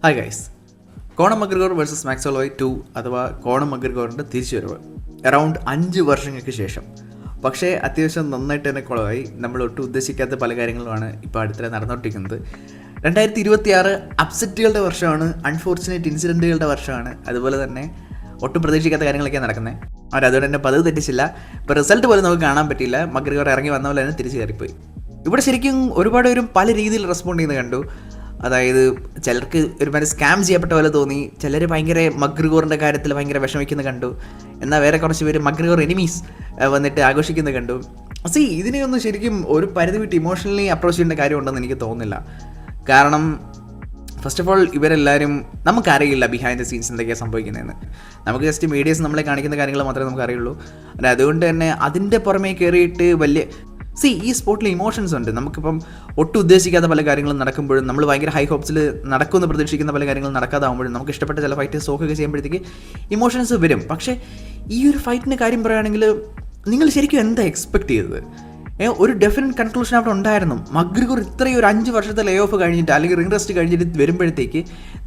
Hi guys, Conor McGregor versus Max Holloway 2 അഥവാ corner മക്ഗ്രിഗോറിൻ്റെ തിരിച്ചുവരവ് around 5 വർഷങ്ങൾക്ക് ശേഷം. പക്ഷേ അത്യാവശ്യം നന്നായിട്ട് തന്നെ കുളമായി. നമ്മൾ ഒട്ടും ഉദ്ദേശിക്കാത്ത പല കാര്യങ്ങളുമാണ് ഇപ്പോൾ അടുത്തിടെ നടന്നുകൊണ്ടിരിക്കുന്നത്. 2026 അപ്സെറ്റുകളുടെ വർഷമാണ്, അൺഫോർച്ചുനേറ്റ് ഇൻസിഡൻറ്റുകളുടെ വർഷമാണ്. അതുപോലെ തന്നെ ഒട്ടും പ്രതീക്ഷിക്കാത്ത കാര്യങ്ങളൊക്കെയാണ് നടക്കുന്നത്. അവരതുകൊണ്ട് തന്നെ പതിവ് തെറ്റിച്ചില്ല. ഇപ്പോൾ റിസൾട്ട് പോലും നമുക്ക് കാണാൻ പറ്റിയില്ല. മക്ഗ്രിഗോർ ഇറങ്ങി വന്ന പോലെ തന്നെ തിരിച്ചു കയറിപ്പോയി. ഇവിടെ ശരിക്കും ഒരുപാട് പേരും പല രീതിയിൽ റെസ്പോണ്ട് ചെയ്യുന്നത് കണ്ടു. അതായത് ചിലർക്ക് ഒരുപാട് സ്കാം ചെയ്യപ്പെട്ട പോലെ തോന്നി, ചിലർ ഭയങ്കര മക്ഗ്രിഗോറിൻ്റെ കാര്യത്തിൽ ഭയങ്കര വിഷമിക്കുന്നത് കണ്ടു. എന്നാൽ വേറെ കുറച്ച് പേര് മക്ഗ്രിഗോർ എനിമീസ് വന്നിട്ട് ആഘോഷിക്കുന്നത് കണ്ടു. ഇതിനെയൊന്നും ശരിക്കും ഒരു പരിധി വിട്ട് ഇമോഷണലി അപ്രോച്ച് ചെയ്യേണ്ട കാര്യമുണ്ടെന്ന് എനിക്ക് തോന്നുന്നില്ല. കാരണം ഫസ്റ്റ് ഓഫ് ഓൾ ഇവരെല്ലാവരും നമുക്കറിയില്ല ബിഹൈൻഡ് ദ സീൻസ് എന്തൊക്കെയാണ് സംഭവിക്കുന്നതെന്ന്. നമുക്ക് ജസ്റ്റ് മീഡിയസ് നമ്മളെ കാണിക്കുന്ന കാര്യങ്ങൾ മാത്രമേ നമുക്ക് അറിയുള്ളൂ. അതുകൊണ്ട് തന്നെ അതിൻ്റെ പുറമേ കയറിയിട്ട് വലിയ ഈ സ്പോർട്ടിൽ ഇമോഷൻസ് ഉണ്ട്. നമുക്കിപ്പം ഒട്ടും ഉദ്ദേശിക്കാത്ത പല കാര്യങ്ങളും നടക്കുമ്പോഴും, നമ്മൾ ഭയങ്കര ഹൈ ഹോപ്സിൽ നടക്കുമെന്ന് പ്രതീക്ഷിക്കുന്ന പല കാര്യങ്ങളും നടക്കാതാകുമ്പോഴും, നമുക്ക് ഇഷ്ടപ്പെട്ട ചില ഫൈറ്റ് സോക്കൊക്കെ ചെയ്യുമ്പോഴത്തേക്ക് ഇമോഷൻസ് വരും. പക്ഷേ ഈ ഒരു ഫൈറ്റിൻ്റെ കാര്യം പറയുകയാണെങ്കിൽ നിങ്ങൾ ശരിക്കും എന്താ എക്സ്പെക്ട് ചെയ്തത്? ഒരു ഡെഫിനറ്റ് കൺക്ലൂഷൻ അവിടെ ഉണ്ടായിരുന്നു. മക്ഗ്രിഗോർ ഇത്രയും ഒരു 5 വർഷത്തെ ലേ ഓഫ് കഴിഞ്ഞിട്ട് അല്ലെങ്കിൽ റിംഗ് റെസ്റ്റ് കഴിഞ്ഞിട്ട് വരുമ്പോഴത്തേക്ക്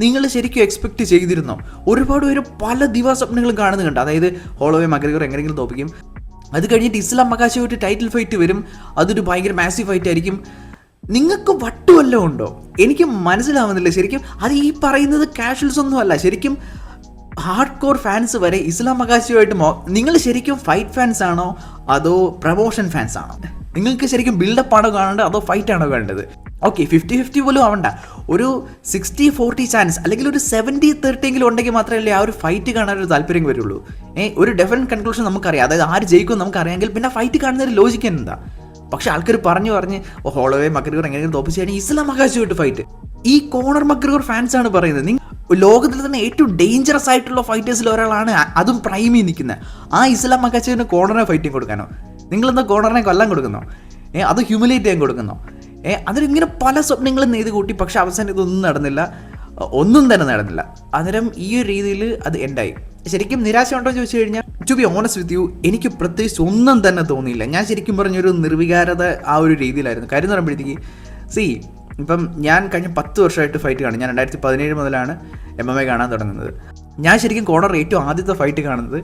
നിങ്ങൾ ശരിക്കും എക്സ്പെക്ട് ചെയ്തിരുന്നോ? ഒരുപാട് പേര് പല ദിവസപ്നങ്ങളും കാണുന്നുണ്ട്. അതായത് ഹോളോവേ മക്ഗ്രിഗോർ എങ്ങനെയെങ്കിലും തോപ്പിക്കും, അത് കഴിഞ്ഞിട്ട് ഇസ്ലാം മഖാശിയുമായിട്ട് ടൈറ്റിൽ ഫൈറ്റ് വരും, അതൊരു ഭയങ്കര മാസീവ് ഫൈറ്റ് ആയിരിക്കും. നിങ്ങൾക്ക് വട്ടുവല്ലോ ഉണ്ടോ? എനിക്ക് മനസ്സിലാവുന്നില്ല ശരിക്കും. അത് ഈ പറയുന്നത് കാഷ്വൽസ് ഒന്നും അല്ല, ശരിക്കും ഹാർഡ് കോർ ഫാൻസ് വരെ ഇസ്ലാം മഖാശിയുമായിട്ട് നിങ്ങൾ ശരിക്കും ഫൈറ്റ് ഫാൻസ് ആണോ അതോ പ്രമോഷൻ ഫാൻസ് ആണോ? നിങ്ങൾക്ക് ശരിക്കും ബിൽഡപ്പ് ആണോ കാണേണ്ടത് അതോ ഫൈറ്റ് ആണോ വേണ്ടത്? ഓക്കെ, 50-50 പോലും ആവണ്ട, ഒരു 60-40 ചാൻസ് അല്ലെങ്കിൽ ഒരു 70-30 ഉണ്ടെങ്കിൽ മാത്രമല്ലേ ആ ഒരു ഫൈറ്റ് കാണാൻ ഒരു താല്പര്യം വരുള്ളൂ. ഒരു ഡെഫിനറ്റ് കൺക്ലൂഷൻ നമുക്കറിയാം, അതായത് ആര് ജയിക്കും നമുക്കറിയാമെങ്കിൽ പിന്നെ ഫൈറ്റ് കാണുന്നൊരു ലോജിക്ക് എന്താ? പക്ഷെ ആൾക്കാർ പറഞ്ഞ് ഹോളോവേ മക്ഗ്രിഗോർ എങ്ങനെയെങ്കിലും തോപ്പിച്ച് കഴിഞ്ഞാൽ ഇസ്ലാം മഖാശിയുമായിട്ട് ഫൈറ്റ്. ഈ കോണർ മക്ഗ്രിഗോർ ഫാൻസ് ആണ് പറയുന്നത്. ലോകത്തിൽ തന്നെ ഏറ്റവും ഡേഞ്ചറസ് ആയിട്ടുള്ള ഫൈറ്റേഴ്സിൽ ഒരാളാണ്, അതും പ്രൈമിൽ നിൽക്കുന്നത്. ആ ഇസ്ലാം മഖാശിന് കോണറിനെ ഫൈറ്റിംഗ് കൊടുക്കാനോ? നിങ്ങളെന്താ കോണറിനെ കൊല്ലാൻ കൊടുക്കുന്നോ? അത് ഹ്യൂമിലേറ്റ് ചെയ്യാൻ കൊടുക്കുന്നോ? അതിലിങ്ങനെ പല സ്വപ്നങ്ങളും നെയ്ത് കൂട്ടി. പക്ഷെ അവസാനം ഇതൊന്നും നടന്നില്ല, ഒന്നും തന്നെ നടന്നില്ല. അന്നേരം ഈ ഒരു രീതിയിൽ അത് എൻഡായി. ശരിക്കും നിരാശ ഉണ്ടോ എന്ന് ചോദിച്ചു കഴിഞ്ഞാൽ, to be honest with you, എനിക്ക് പ്രത്യേകിച്ച് ഒന്നും തന്നെ തോന്നിയില്ല. ഞാൻ ശരിക്കും പറഞ്ഞൊരു നിർവികാരത ആ ഒരു രീതിയിലായിരുന്നു. കാര്യം എന്ന് പറയുമ്പോഴത്തേക്ക് ഇപ്പം ഞാൻ കഴിഞ്ഞ 10 വർഷമായിട്ട് ഫൈറ്റ് കാണും. ഞാൻ 2017 മുതലാണ് MMA കാണാൻ തുടങ്ങുന്നത്. ഞാൻ ശരിക്കും കോണർ ഏറ്റവും ആദ്യത്തെ ഫൈറ്റ് കാണുന്നത്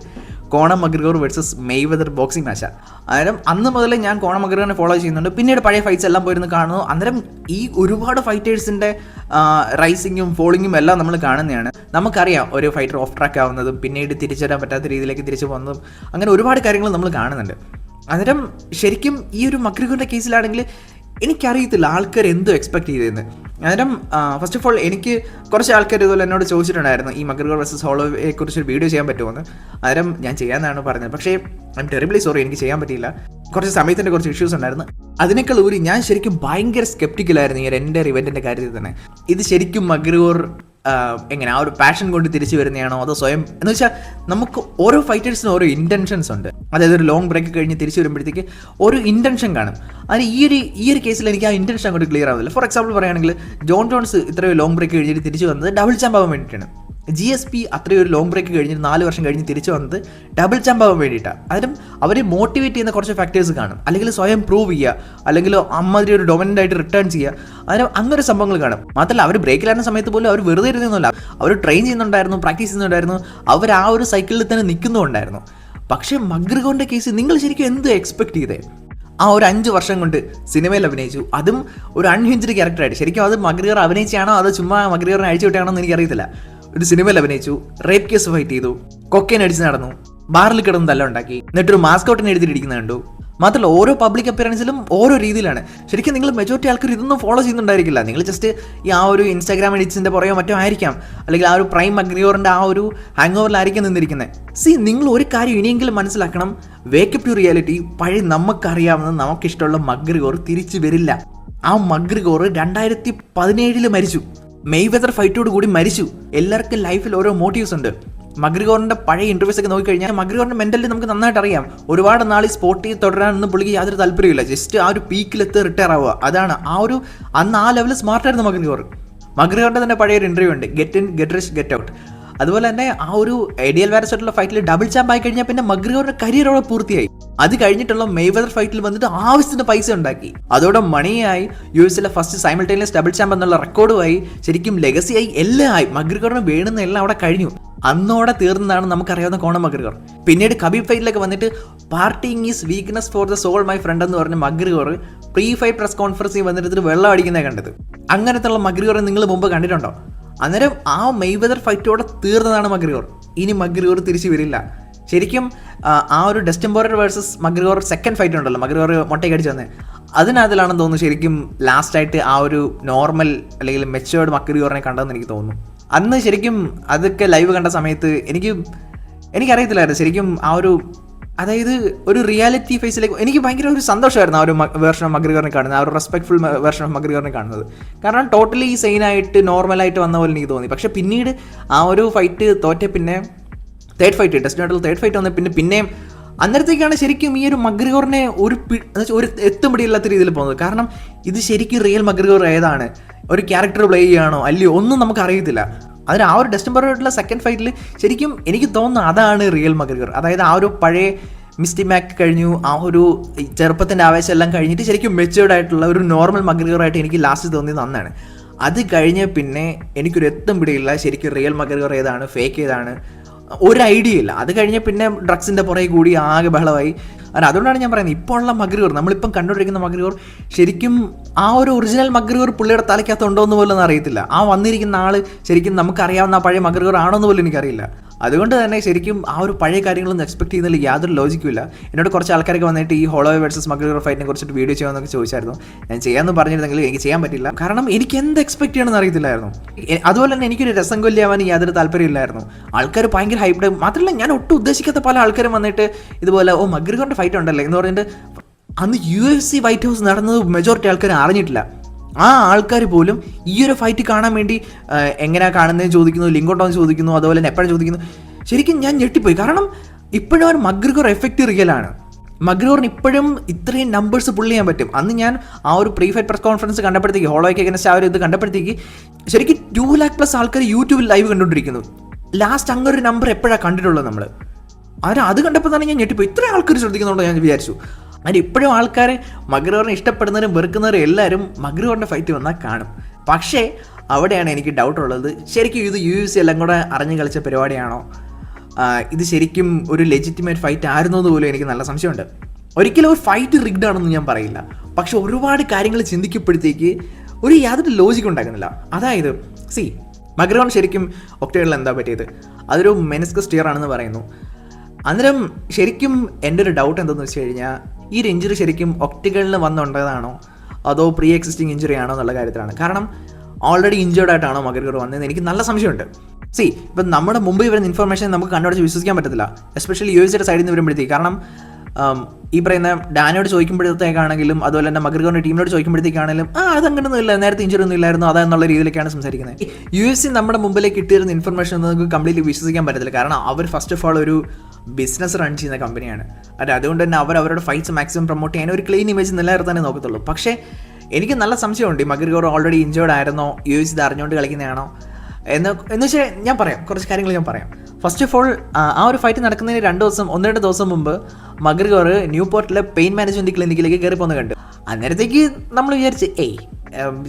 corner McGregor versus Mayweather boxing മാച്ചാണ്. അന്നേരം അന്ന് മുതലേ ഞാൻ കോണർ മക്ഗ്രിഗോറിനെ ഫോളോ ചെയ്യുന്നുണ്ട്. പിന്നീട് പഴയ ഫൈറ്റ്സ് എല്ലാം പോയിരുന്ന് കാണുന്നു. അന്നേരം ഈ ഒരുപാട് ഫൈറ്റേഴ്സിൻ്റെ റൈസിങ്ങും ഫോളിങ്ങും എല്ലാം നമ്മൾ കാണുന്നതാണ്. നമുക്കറിയാം ഒരു ഫൈറ്റർ ഓഫ് ട്രാക്ക് ആവുന്നതും പിന്നീട് തിരിച്ചു വരാൻ പറ്റാത്ത രീതിയിലേക്ക് തിരിച്ചു പോകുന്നതും, അങ്ങനെ ഒരുപാട് കാര്യങ്ങൾ നമ്മൾ കാണുന്നുണ്ട്. അന്നേരം ശരിക്കും ഈ ഒരു മക്ഗ്രിഗോറിൻ്റെ കേസിലാണെങ്കിൽ എനിക്കറിയത്തില്ല ആൾക്കാർ എന്തോ എക്സ്പെക്ട് ചെയ്തതെന്ന്. അന്നേരം ഫസ്റ്റ് ഓഫ് ഓൾ എനിക്ക് കുറച്ച് ആൾക്കാർ ഇതുപോലെ എന്നോട് ചോദിച്ചിട്ടുണ്ടായിരുന്നു ഈ മക്ഗ്രിഗോർ വേഴ്സസ് ഹോളോവയെ കുറിച്ച് ഒരു വീഡിയോ ചെയ്യാൻ പറ്റുമെന്ന്. അന്നേരം ഞാൻ ചെയ്യാമെന്നാണ് പറഞ്ഞത്. പക്ഷേ ഐ എം ടെറിബിളി സോറി, എനിക്ക് ചെയ്യാൻ പറ്റിയില്ല. കുറച്ച് സമയത്തിൻ്റെ കുറച്ച് ഇഷ്യൂസ് ഉണ്ടായിരുന്നു. അതിനേക്കാൾ ഉപരി ഞാൻ ശരിക്കും ഭയങ്കര സ്കെപ്റ്റിക്കലായിരുന്നു ഈ എൻ്റെ ഇവൻറ്റിൻ്റെ കാര്യത്തിൽ തന്നെ. ഇത് ശരിക്കും മക്ഗ്രിഗോർ എങ്ങനെ ആ ഒരു പാഷൻ കൊണ്ട് തിരിച്ചു വരുന്നതാണോ അതോ സ്വയം എന്ന് വെച്ചാൽ, നമുക്ക് ഓരോ ഫൈറ്റേഴ്സിനും ഓരോ ഇൻറ്റൻഷൻസ് ഉണ്ട്. അതായത് ഒരു ലോങ് ബ്രേക്ക് കഴിഞ്ഞ് തിരിച്ചു വരുമ്പോഴത്തേക്ക് ഒരു ഇൻറ്റൻഷൻ കാണും. അതിന് ഈ ഒരു കേസിൽ എനിക്ക് ആ ഇൻറ്റൻഷൻ അങ്ങോട്ട് ക്ലിയർ ആവുന്നില്ല. ഫോർ എക്സാമ്പിൾ പറയുകയാണെങ്കിൽ, ജോൺ ജോൺസ് ഇത്രയും ലോങ് ബ്രേക്ക് കഴിഞ്ഞിട്ട് തിരിച്ചു വന്നത് ഡബിൾ ചാമ്പ് ആവാൻ വേണ്ടിയിട്ടാണ്. GSP അത്രയും ഒരു ലോങ് ബ്രേക്ക് കഴിഞ്ഞിട്ട് 4 വർഷം കഴിഞ്ഞ് തിരിച്ചു വന്നത് ഡബിൾ ചാമ്പ് ആവാൻ വേണ്ടിയിട്ടാണ്. അതിനും അവരെ മോട്ടിവേറ്റ് ചെയ്യുന്ന കുറച്ച് ഫാക്ടേഴ്സ് കാണും. അല്ലെങ്കിൽ സ്വയം പ്രൂവ് ചെയ്യുക, അല്ലെങ്കിൽ അമ്മാതിരി ഒരു ഡൊമിനൻ്റ് ആയിട്ട് റിട്ടേൺ ചെയ്യുക, അതിന് അങ്ങനെ സംഭവങ്ങൾ കാണും. മാത്രമല്ല അവർ ബ്രേക്കിലായിരുന്ന സമയത്ത് പോലും അവർ വെറുതെ ഇരുന്നൊന്നുമില്ല, അവർ ട്രെയിൻ ചെയ്യുന്നുണ്ടായിരുന്നു, പ്രാക്ടീസ് ചെയ്യുന്നുണ്ടായിരുന്നു, അവർ ആ ഒരു സൈക്കിളിൽ തന്നെ നിൽക്കുന്നുണ്ടായിരുന്നു. പക്ഷേ മക്ഗ്രിഗോറിൻ്റെ കേസ് നിങ്ങൾ ശരിക്കും എന്ത് എക്സ്പെക്ട് ചെയ്തേ? ആ ഒരു 5 വർഷം കൊണ്ട് സിനിമയിൽ അഭിനയിച്ചു, അതും ഒരു അൺഹിഞ്ച്ഡ് ക്യാരക്ടറായിട്ട്. ശരിക്കും അത് മക്ഗ്രിഗോർ അഭിനയിച്ചാണോ അതോ ചുമ്മാ മക്ഗ്രിഗോറിനെ അഴിച്ചു വിട്ടാണോ എന്ന് എനിക്കറിയത്തില്ല. ഒരു സിനിമയിൽ അഭിനയിച്ചു, റേപ്പ് കേസ് ഫൈറ്റ് ചെയ്തു, കൊക്കൈൻ അടിച്ച് നടന്നു, ബാറിൽ കിടന്ന് തല്ല ഉണ്ടാക്കി, എന്നിട്ടൊരു മാസ്കോട്ടിനെ എഴുതിയിരിക്കുന്നത് കണ്ടു. മാത്രമല്ല ഓരോ പബ്ലിക് അപ്പിയറൻസിലും ഓരോ രീതിയിലാണ്. ശരിക്കും നിങ്ങൾ മെജോറിറ്റി ആൾക്കാർ ഇതൊന്നും ഫോളോ ചെയ്യുന്നുണ്ടായിരിക്കില്ല. നിങ്ങൾ ജസ്റ്റ് ഈ ആ ഒരു ഇൻസ്റ്റാഗ്രാം എഡിറ്റ്സിൻ്റെ പുറകെ മറ്റോ ആയിരിക്കാം, അല്ലെങ്കിൽ ആ ഒരു പ്രൈം മക്ഗ്രിഗോറിൻ്റെ ആ ഒരു ഹാങ് ഓവറിലായിരിക്കും നിന്നിരിക്കുന്നത്. നിങ്ങൾ ഒരു കാര്യം ഇനിയെങ്കിലും മനസ്സിലാക്കണം, വേക്കപ്പ് ടു റിയാലിറ്റി. പഴയ നമുക്കറിയാവുന്ന നമുക്കിഷ്ടമുള്ള മക്ഗ്രിഗോർ തിരിച്ചു വരില്ല. ആ മക്ഗ്രിഗോർ 2017 മരിച്ചു, മെയ്വെതർ ഫൈറ്റോട് കൂടി മരിച്ചു. എല്ലാവർക്കും ലൈഫിൽ ഓരോ മോട്ടീവ്സ് ഉണ്ട്. മക്ഗ്രിഗോറിൻ്റെ പഴയ ഇൻ്റർവ്യൂസ് ഒക്കെ നോക്കിക്കഴിഞ്ഞാൽ മക്ഗ്രിഗോറിൻ്റെ മെൻ്റലി നമുക്ക് നന്നായിട്ട് അറിയാം. ഒരുപാട് നാൾ ഈ സ്പോർട്ടിൽ തുടരാനൊന്നും പുള്ളിക്ക് യാതൊരു താല്പര്യമില്ല. ജസ്റ്റ് ആ ഒരു പീക്കിലെത്തി റിട്ടയർ ആവുക, അതാണ് അന്ന് ആ ലെവലിൽ സ്മാർട്ടായിരുന്നു മക്ഗ്രിഗോറിൻ്റെ തന്നെ പഴയൊരു ഇൻ്റർവ്യൂ ഉണ്ട്, get in get rich get out. അതുപോലെ തന്നെ ആ ഒരു എഡിയൽ വാരസായിട്ടുള്ള ഫൈറ്റിൽ ഡബിൾ ചാമ്പ് ആയി കഴിഞ്ഞാൽ പിന്നെ മഗ്രിഗോറിന്റെ കരിയറോടെ പൂർത്തിയായി. അത് കഴിഞ്ഞിട്ടുള്ള മെയ്വെദർ ഫൈറ്റിൽ വന്നിട്ട് ആവശ്യത്തിന് പൈസ ഉണ്ടാക്കി. അതോടെ മണിയായി, UFC ഫസ്റ്റ് സൈമൾട്ടേനിയസ് ഡബിൾ ചാമ്പ് എന്നുള്ള റെക്കോർഡുമായി, ശരിക്കും ലെഗസിയായി, എല്ലാം ആയി. മഗ്രിഗോറിന് വേണ്ടുന്ന എല്ലാം അവിടെ കഴിഞ്ഞു. അന്നോടെ തീർന്നതാണ് നമുക്കറിയാവുന്ന കോണർ മഗ്രിഗോർ. പിന്നീട് കബീബ് ഫൈറ്റിലൊക്കെ വന്നിട്ട് parting is weakness for the soul my friend എന്ന് പറഞ്ഞ മഗ്രിഗോർ പ്രീ ഫൈറ്റ് പ്രസ് കോൺഫറൻസിൽ വന്നിട്ട് വെള്ളം അടിക്കുന്നതാണ് കണ്ടത്. അങ്ങനത്തെ ഉള്ള മഗ്രിഗോറെ നിങ്ങൾ മുമ്പ് കണ്ടിട്ടുണ്ടോ? അന്നേരം ആ മെയ്വെദർ ഫൈറ്റോടെ തീർന്നതാണ് മഗ്രിഗോർ. ഇനി മഗ്രിഗോർ തിരിച്ചു വരില്ല. ശരിക്കും ആ ഒരു ഡസ്റ്റിൻ പോറിയർ വേഴ്സസ് മഗ്രിഗോർ സെക്കൻഡ് ഫൈറ്റ് ഉണ്ടല്ലോ, മഗ്രിഗോർ മൊട്ടയ്ക്ക് അടിച്ചു വന്നത്, അതിനകത്തിലാണെന്ന് തോന്നുന്നു ശരിക്കും ലാസ്റ്റായിട്ട് ആ ഒരു നോർമൽ അല്ലെങ്കിൽ മെച്ചുവേർഡ് മഗ്രിഗോറിനെ കണ്ടതെന്ന് എനിക്ക് തോന്നുന്നു. അന്ന് ശരിക്കും അതൊക്കെ ലൈവ് കണ്ട സമയത്ത് എനിക്കറിയത്തില്ലായിരുന്നു ശരിക്കും ആ ഒരു, അതായത് ഒരു റിയാലിറ്റി ഫേസിലേക്ക് എനിക്ക് ഭയങ്കര ഒരു സന്തോഷമായിരുന്നു ആ ഒരു വേർഷൻ ഓഫ് മഗ്രിഗോറിനെ കാണുന്നത്, ആ ഒരു റെസ്പെക്ട്ഫുൾ വേർഷൻ ഓഫ് മഗ്രിഗോറിനെ കാണുന്നത്. കാരണം ടോട്ടലി സെയിനായിട്ട് നോർമലായിട്ട് വന്ന പോലെ എനിക്ക് തോന്നി. പക്ഷേ പിന്നീട് ആ ഒരു ഫൈറ്റ് തോറ്റ പിന്നെ തേർഡ് ഫൈറ്റ്, ഡെസ്റ്റിനായിട്ടുള്ള തേർഡ് ഫൈറ്റ് വന്ന പിന്നെയും അന്നേരത്തേക്കാണ് ശരിക്കും ഈ ഒരു മഗ്രിഗോറിനെ ഒരു എത്തും പിടിയില്ലാത്ത രീതിയിൽ പോകുന്നത്. കാരണം ഇത് ശരിക്കും റിയൽ മഗ്രിഗോർ ഏതാണ്, ഒരു ക്യാരക്ടർ പ്ലേ ചെയ്യുകയാണോ അല്ലയോ ഒന്നും നമുക്ക് അറിയത്തില്ല. അതിന് ആ ഒരു ഡസ്റ്റിൻ പോറിയറായിട്ടുള്ള സെക്കൻഡ് ഫൈറ്റിൽ ശരിക്കും എനിക്ക് തോന്നുന്നു അതാണ് റിയൽ മഗ്രിഗോർ. അതായത് ആ ഒരു പഴയ മിസ്റ്റി മാക്ക് കഴിഞ്ഞു, ആ ഒരു ചെറുപ്പത്തിൻ്റെ ആവേശം എല്ലാം കഴിഞ്ഞിട്ട് ശരിക്കും മെച്ചുവേർഡ് ആയിട്ടുള്ള ഒരു നോർമൽ മഗ്രിഗോറായിട്ട് എനിക്ക് ലാസ്റ്റ് തോന്നിയത് അന്നാണ്. അത് കഴിഞ്ഞ് പിന്നെ എനിക്കൊരു എത്തും പിടിയില്ല ശരിക്കും റിയൽ മഗ്രിഗോർ ഏതാണ് ഫേക്ക് ഏതാണ് ഒരു ഐഡിയ ഇല്ല. അത് കഴിഞ്ഞ് പിന്നെ ഡ്രഗ്സിൻ്റെ പുറകെ കൂടി ആകെ ബഹളമായി. അതുകൊണ്ടാണ് ഞാൻ പറയുന്നത് ഇപ്പോൾ ഉള്ള മഗ്രിഗോർ, നമ്മളിപ്പം കണ്ടുകൊണ്ടിരിക്കുന്ന മഗ്രിഗോർ ശരിക്കും ആ ഒരു ഒറിജിനൽ മഗ്രിഗോർ പുള്ളിയുടെ തലയ്ക്കകത്ത് ഉണ്ടോ എന്ന് പോലും അറിയത്തില്ല. ആ വന്നിരിക്കുന്ന ആൾ ശരിക്കും നമുക്കറിയാവുന്ന പഴയ മഗ്രിഗോർ ആണോ എന്ന് പോലും എനിക്കറിയില്ല. അതുകൊണ്ട് തന്നെ ശരിക്കും ആ ഒരു പഴയ കാര്യങ്ങളൊന്നും എക്സ്പെക്ട് ചെയ്യുന്നതിൽ യാതൊരു ലോജിക്കുമില്ല. എന്നോട് കുറച്ച് ആൾക്കാരൊക്കെ വന്നിട്ട് ഈ ഹോളോവേ വേഴ്സസ് മഗ്രിഗോർ ഫൈറ്റിനെ കുറിച്ചിട്ട് വീഡിയോ ചെയ്യാമെന്നൊക്കെ ചോദിച്ചായിരുന്നു. ഞാൻ ചെയ്യാമെന്ന് പറഞ്ഞിരുന്നെങ്കിൽ എനിക്ക് ചെയ്യാൻ പറ്റില്ല. കാരണം എനിക്ക് എന്ത് എക്സ്പെക്ട് ചെയ്യണമെന്ന് അറിയത്തില്ലായിരുന്നു. അതുപോലെ തന്നെ എനിക്കൊരു രസം കൊല്ലിയാവാൻ യാതൊരു താല്പര്യമില്ലായിരുന്നു. ആൾക്കാർ ഭയങ്കര ഹൈപ്ഡ്, മാത്രമല്ല ഞാൻ ഒട്ടും ഉദ്ദേശിക്കാത്ത പല ആൾക്കാരും വന്നിട്ട് ഇതുപോലെ മഗ്രിഗോറിൻ്റെ ഫൈറ്റ് ഉണ്ടല്ലേ എന്ന് പറഞ്ഞിട്ട് അന്ന് UFC വൈറ്റ് ഹൗസ് നടന്നത് മെജോറിറ്റി ആൾക്കാർ അറിഞ്ഞിട്ടില്ല. ആ ആൾക്കാർ പോലും ഈ ഒരു ഫൈറ്റ് കാണാൻ വേണ്ടി എങ്ങനെയാണ് കാണുന്നതെന്ന് ചോദിക്കുന്നു, ലിങ്ക് ഉണ്ടോ എന്ന് ചോദിക്കുന്നു, അതുപോലെ തന്നെ എപ്പോഴും ചോദിക്കുന്നു. ശരിക്കും ഞാൻ ഞെട്ടിപ്പോയി. കാരണം ഇപ്പോഴും ഒരു മഗ്രിഗോർ എഫക്റ്റ് റിയലാണ്. മഗ്രിഗോറിന് ഇപ്പോഴും ഇത്രയും നമ്പേഴ്സ് പുള്ള് ചെയ്യാൻ പറ്റും. അന്ന് ഞാൻ ആ ഒരു പ്രീ ഫൈറ്റ് പ്രസ് കോൺഫറൻസ് കണ്ടപ്പോഴത്തേക്ക്, ഹോളോയ്ക്ക് അഗൈൻസ്റ്റ് ആ ഒരു ഇത് കണ്ടപ്പോഴത്തേക്ക് ശരിക്കും 2 lakh+ ആൾക്കാർ യൂട്യൂബിൽ ലൈവ് കണ്ടുകൊണ്ടിരിക്കുന്നു. ലാസ്റ്റ് അങ്ങനൊരു നമ്പർ എപ്പോഴാണ് കണ്ടിട്ടുള്ളത് നമ്മൾ. അത് കണ്ടപ്പോൾ തന്നെ ഞാൻ ഞെട്ടിപ്പോയി. ഇത്രയും ആൾക്കാർ ശ്രദ്ധിക്കുന്നുണ്ടോ ഞാൻ വിചാരിച്ചു. അതിന് ഇപ്പോഴും ആൾക്കാർ മഗ്രിഗോറിനെ ഇഷ്ടപ്പെടുന്നവരും വെറുക്കുന്നവരും എല്ലാവരും മഗ്രിഗോറിൻ്റെ ഫൈറ്റ് വന്നാൽ കാണും. പക്ഷേ അവിടെയാണ് എനിക്ക് ഡൗട്ടുള്ളത്, ശരിക്കും ഇത് UFC എല്ലാം കൂടെ അറിഞ്ഞു കളിച്ച പരിപാടിയാണോ, ഇത് ശരിക്കും ഒരു ലെജിറ്റിമേറ്റ് ഫൈറ്റ് ആയിരുന്നോ എന്ന് പോലും എനിക്ക് നല്ല സംശയമുണ്ട്. ഒരിക്കലും ഒരു ഫൈറ്റ് റിഗ്ഡ് ആണെന്ന് ഞാൻ പറയില്ല, പക്ഷെ ഒരുപാട് കാര്യങ്ങൾ ചിന്തിക്കപ്പെടുത്തേക്ക് യാതൊരു ലോജിക്ക് ഉണ്ടാക്കുന്നില്ല. അതായത് മഗ്രിഗോറിന് ശരിക്കും ഒക്ടോഗണിൽ എന്താ പറ്റിയത്, അതൊരു മെനിസ്കസ് ടിയർ ആണെന്ന് പറയുന്നു. അന്നേരം ശരിക്കും എൻ്റെ ഒരു ഡൗട്ട് എന്താണെന്ന് വെച്ച് കഴിഞ്ഞാൽ ഈ ഒരു ഇഞ്ചുറി ശരിക്കും ഒക്ടോഗണിൽ വന്നുണ്ടായതാണോ അതോ പ്രീ എക്സിസ്റ്റിംഗ് ഇഞ്ചുറി ആണോ എന്നുള്ള കാര്യത്തിലാണ്. കാരണം ഓൾറെഡി ഇഞ്ചേർഡ് ആയിട്ടാണോ മഗ്രിഗോർ വന്നതെന്ന് എനിക്ക് നല്ല സംശയമുണ്ട്. ഇപ്പം നമ്മുടെ മുമ്പ് വരുന്ന ഇൻഫർമേഷൻ നമുക്ക് കണ്ടുപിടിച്ച് വിശ്വസിക്കാൻ പറ്റത്തില്ല, എസ്പെഷ്യലി UFC സൈഡിൽ നിന്ന് വരുമ്പോഴത്തേക്ക്. കാരണം ഈ പറയുന്ന ഡാനോട് ചോദിക്കുമ്പോഴത്തേക്കാണെങ്കിലും അതുപോലെ തന്നെ മഗ്രിഗോറിൻ്റെ ടീമിനോട് ചോദിക്കുമ്പോഴത്തേക്കാണെങ്കിലും അതങ്ങനെയൊന്നും ഇല്ല, നേരത്തെ ഇഞ്ചുറി ഒന്നും ഇല്ലായിരുന്നു, അതെന്നുള്ള രീതിയിലേക്കാണ് സംസാരിക്കുന്നത്. UFC നമ്മുടെ മുമ്പിലേക്ക് കിട്ടിയിരുന്ന ഇൻഫർമേഷൻ ഒന്നും നമുക്ക് കംപ്ലീറ്റ്ലി വിശ്വസിക്കാൻ പറ്റത്തില്ല. കാരണം അവർ ഫസ്റ്റ് ഓഫ് ഓൾ ഒരു ബിസിനസ് റൺ ചെയ്യുന്ന കമ്പനിയാണ്. അതുകൊണ്ട് തന്നെ അവരുടെ ഫൈറ്റ്സ് മാക്സിമം പ്രൊമോട്ട് ചെയ്യാൻ ഒരു ക്ലീൻ ഇമേജ് നിലനിർത്താനേ നോക്കത്തുള്ളൂ. പക്ഷേ എനിക്ക് നല്ല സംശയമുണ്ട്, ഈ മഗ്രിഗോർ ഓൾറെഡി ഇഞ്ചേർഡ് ആയിരുന്നോ, UFC ഇത് അറിഞ്ഞുകൊണ്ട് കളിക്കുന്നതാണോ എന്ന് വെച്ചാൽ ഞാൻ പറയാം, കുറച്ച് കാര്യങ്ങൾ ഞാൻ പറയാം. ഫസ്റ്റ് ഓഫ് ഓൾ ആ ഒരു ഫൈറ്റ് നടക്കുന്നതിന് 1-2 ദിവസം മുമ്പ് മഗ്രിഗോർ ന്യൂപോർട്ടിലെ പെയിൻ മാനേജ്മെൻറ്റ് ക്ലിനിക്കിലേക്ക് കയറി പോകുന്നത് കണ്ടു. അന്നേരത്തേക്ക് നമ്മൾ വിചാരിച്ച്